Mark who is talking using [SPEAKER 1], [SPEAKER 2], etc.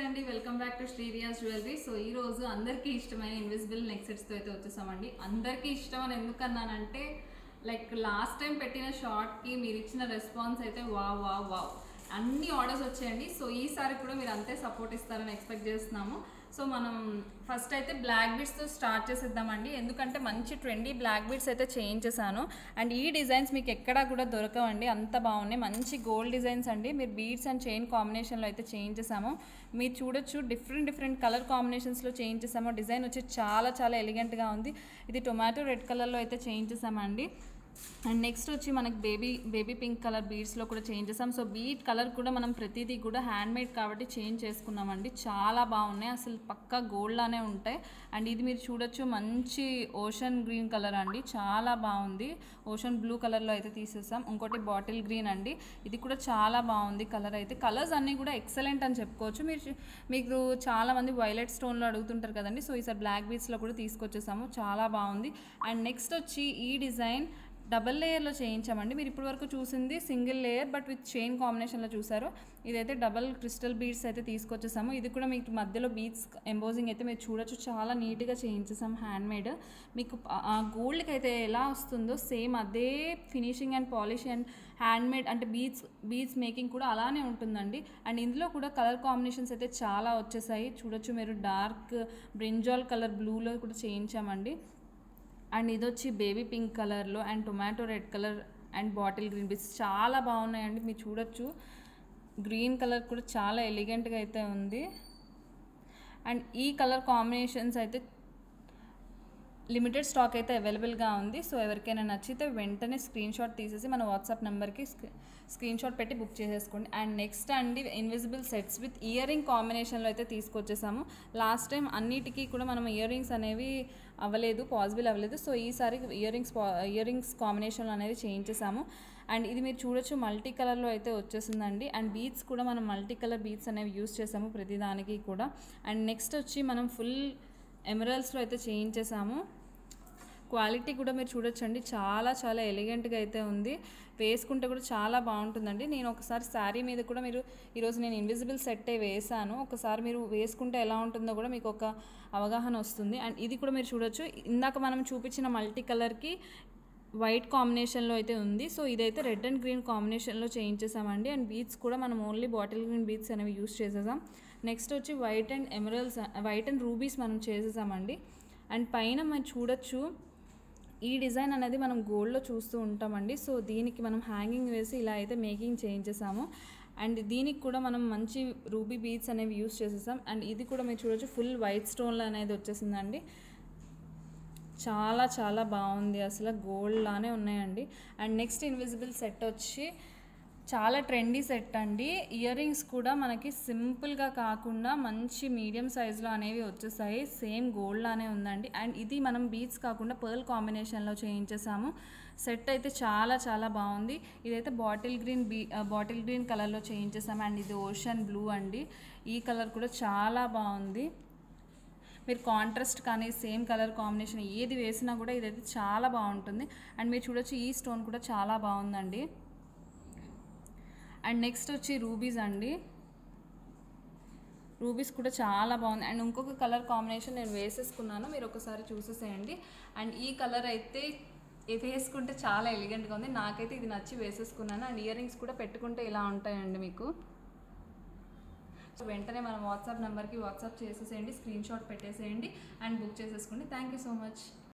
[SPEAKER 1] అండి welcome back to Sreeriyas jewellery. So ఈ రోజు అందరికీ ఇష్టమైన ఇన్విజిబుల్ నెక్ సెట్స్తో అయితే వచ్చేసామండి. అందరికీ ఇష్టం అని ఎందుకన్నానంటే లైక్ లాస్ట్ టైం పెట్టిన షార్ట్కి మీరు ఇచ్చిన రెస్పాన్స్ అయితే వావ్ వావ్ వావ్ అన్ని ఆర్డర్స్ వచ్చాయండి. సో ఈసారి కూడా మీరు అంతే సపోర్ట్ ఇస్తారని ఎక్స్పెక్ట్ చేస్తున్నాము. సో మనం ఫస్ట్ అయితే బ్లాక్ బీడ్స్తో స్టార్ట్ చేసేద్దామండి. ఎందుకంటే మంచి ట్రెండీ బ్లాక్ బీడ్స్ అయితే చేయించేసాను. అండ్ ఈ డిజైన్స్ మీకు ఎక్కడా కూడా దొరకవండి, అంత బాగున్నాయి. మంచి గోల్డ్ డిజైన్స్ అండి. మీరు బీడ్స్ అండ్ చైన్ కాంబినేషన్లో అయితే చేయించేసాము. మీరు చూడొచ్చు డిఫరెంట్ కలర్ కాంబినేషన్స్లో చేయించేసాము. డిజైన్ వచ్చి చాలా ఎలిగెంట్గా ఉంది. ఇది టొమాటో రెడ్ కలర్లో అయితే చేయించేసామండి. అండ్ నెక్స్ట్ వచ్చి మనకి బేబీ పింక్ కలర్ బీడ్స్లో కూడా చేంజ్ చేసాం. సో బీడ్ కలర్ కూడా మనం ప్రతిదీ కూడా హ్యాండ్మేడ్ కాబట్టి చేంజ్ చేసుకున్నామండి. చాలా బాగున్నాయి, అసలు పక్కా గోల్డ్లానే ఉంటాయి. అండ్ ఇది మీరు చూడొచ్చు మంచి ఓషన్ గ్రీన్ కలర్ అండి, చాలా బాగుంది. ఓషన్ బ్లూ కలర్లో అయితే తీసేసాం. ఇంకోటి బాటిల్ గ్రీన్ అండి, ఇది కూడా చాలా బాగుంది కలర్ అయితే. కలర్స్ అన్నీ కూడా ఎక్సలెంట్ అని చెప్పుకోవచ్చు. మీకు చాలామంది వైలెట్ స్టోన్లో అడుగుతుంటారు కదండి. సో ఈసారి బ్లాక్ బీడ్స్లో కూడా తీసుకొచ్చేసాము, చాలా బాగుంది. అండ్ నెక్స్ట్ వచ్చి ఈ డిజైన్ డబల్ లేయర్లో చేయించామండి. మీరు ఇప్పటి వరకు చూసింది single layer but with chain కాంబినేషన్లో చూసారు. ఇదైతే డబల్ క్రిస్టల్ బీడ్స్ అయితే తీసుకొచ్చేసాము. ఇది కూడా మీకు మధ్యలో బీడ్స్ ఎంబోజింగ్ అయితే మీరు చూడొచ్చు, చాలా నీట్గా చేయించేసాం హ్యాండ్మేడ్. మీకు గోల్డ్కి అయితే ఎలా వస్తుందో సేమ్ అదే finishing and polish and handmade అంటే బీడ్స్ మేకింగ్ కూడా అలానే ఉంటుందండి. అండ్ ఇందులో కూడా కలర్ కాంబినేషన్స్ అయితే చాలా వచ్చేసాయి. చూడొచ్చు మీరు డార్క్ బ్రింజాల్ కలర్ బ్లూలో కూడా చేయించామండి. అండ్ ఇది వచ్చి బేబీ పింక్ కలర్లో and tomato red colour and bottle green beads చాలా బాగున్నాయండి. మీరు చూడొచ్చు గ్రీన్ కలర్ కూడా చాలా ఎలిగెంట్గా అయితే ఉంది. అండ్ ఈ కలర్ కాంబినేషన్స్ అయితే లిమిటెడ్ స్టాక్ అయితే అవైలబుల్గా ఉంది. సో ఎవరికైనా నచ్చితే వెంటనే స్క్రీన్ షాట్ తీసేసి మన వాట్సాప్ నెంబర్కి స్క్రీన్ షాట్ పెట్టి బుక్ చేసేసుకోండి. అండ్ నెక్స్ట్ అండి invisible sets with ear ring కాంబినేషన్లో అయితే తీసుకొచ్చేసాము. లాస్ట్ టైం అన్నిటికీ కూడా మనం ఇయర్ రింగ్స్ అనేవి పాసిబుల్ అవ్వలేదు. సో ఈసారి ఇయర్ రింగ్స్ కాంబినేషన్ అనేది చేయించేసాము. అండ్ ఇది మీరు చూడొచ్చు మల్టీ కలర్లో అయితే వచ్చేసిందండి. అండ్ బీడ్స్ కూడా మనం మల్టీ కలర్ బీడ్స్ అనేవి యూస్ చేసాము ప్రతిదానికి కూడా. అండ్ నెక్స్ట్ వచ్చి మనం ఫుల్ ఎమరల్స్లో అయితే చేయించేసాము. క్వాలిటీ కూడా మీరు చూడొచ్చండి, చాలా ఎలిగెంట్గా అయితే ఉంది. వేసుకుంటే కూడా చాలా బాగుంటుందండి. నేను ఒకసారి శారీ మీద కూడా ఈరోజు నేను ఇన్విజిబుల్ సెట్టే వేసాను. ఒకసారి మీరు వేసుకుంటే ఎలా ఉంటుందో కూడా మీకు ఒక అవగాహన వస్తుంది. అండ్ ఇది కూడా మీరు చూడొచ్చు, ఇందాక మనం చూపించిన మల్టీ కలర్కి వైట్ కాంబినేషన్లో అయితే ఉంది. సో ఇదైతే రెడ్ అండ్ గ్రీన్ కాంబినేషన్లో చేయించేసామండి. అండ్ బీడ్స్ కూడా మనం ఓన్లీ బాటిల్ గ్రీన్ బీడ్స్ అనేవి యూస్ చేసేసాం. నెక్స్ట్ వచ్చి వైట్ అండ్ రూబీస్ మనం చేసేసామండి. అండ్ పైన మనం చూడొచ్చు ఈ డిజైన్ అనేది మనం గోల్డ్లో చూస్తూ ఉంటామండి. సో దీనికి మనం హ్యాంగింగ్ వేసి ఇలా అయితే మేకింగ్ చేయించేసాము. అండ్ దీనికి కూడా మనం మంచి రూబీ బీడ్స్ అనేవి యూస్ చేసేసాం. అండ్ ఇది కూడా మీరు చూడొచ్చు ఫుల్ వైట్ స్టోన్లో అనేది వచ్చేసిందండి. చాలా బాగుంది, అసలు గోల్డ్ లానే ఉన్నాయండి. అండ్ నెక్స్ట్ ఇన్విజిబుల్ సెట్ వచ్చి చాలా ట్రెండీ సెట్ అండి. ఇయర్ రింగ్స్ కూడా మనకి సింపుల్గా కాకుండా మంచి మీడియం సైజులో అనేవి వచ్చేసాయి. సేమ్ గోల్డ్ లానే ఉందండి. అండ్ ఇది మనం బీడ్స్ కాకుండా పర్ల్ కాంబినేషన్లో చేయించేసాము. సెట్ అయితే చాలా బాగుంది. ఇదైతే బాటిల్ గ్రీన్ కలర్లో చేయించేసాము. అండ్ ఇది ఓషన్ బ్లూ అండి. ఈ కలర్ కూడా చాలా బాగుంది. మీరు కాంట్రాస్ట్ కానీ సేమ్ కలర్ కాంబినేషన్ ఏది వేసినా కూడా ఇదైతే చాలా బాగుంటుంది. అండ్ మీరు చూడొచ్చు ఈ స్టోన్ కూడా చాలా బాగుందండి. అండ్ నెక్స్ట్ వచ్చి రూబీస్ అండి. రూబీస్ కూడా చాలా బాగుంది. అండ్ ఇంకొక కలర్ కాంబినేషన్ నేను వేసేసుకున్నాను, మీరు ఒకసారి చూసేసేయండి. అండ్ ఈ కలర్ అయితే వేసుకుంటే చాలా ఎలిగెంట్గా ఉంది. నాకైతే ఇది నచ్చి వేసేసుకున్నాను. అండ్ ఇయర్ రింగ్స్ కూడా పెట్టుకుంటే ఇలా ఉంటాయండి మీకు. సో వెంటనే మన వాట్సాప్ నెంబర్కి వాట్సాప్ చేసేసేయండి, స్క్రీన్ షాట్ పెట్టేసేయండి అండ్ బుక్ చేసేసుకోండి. Thank you so much.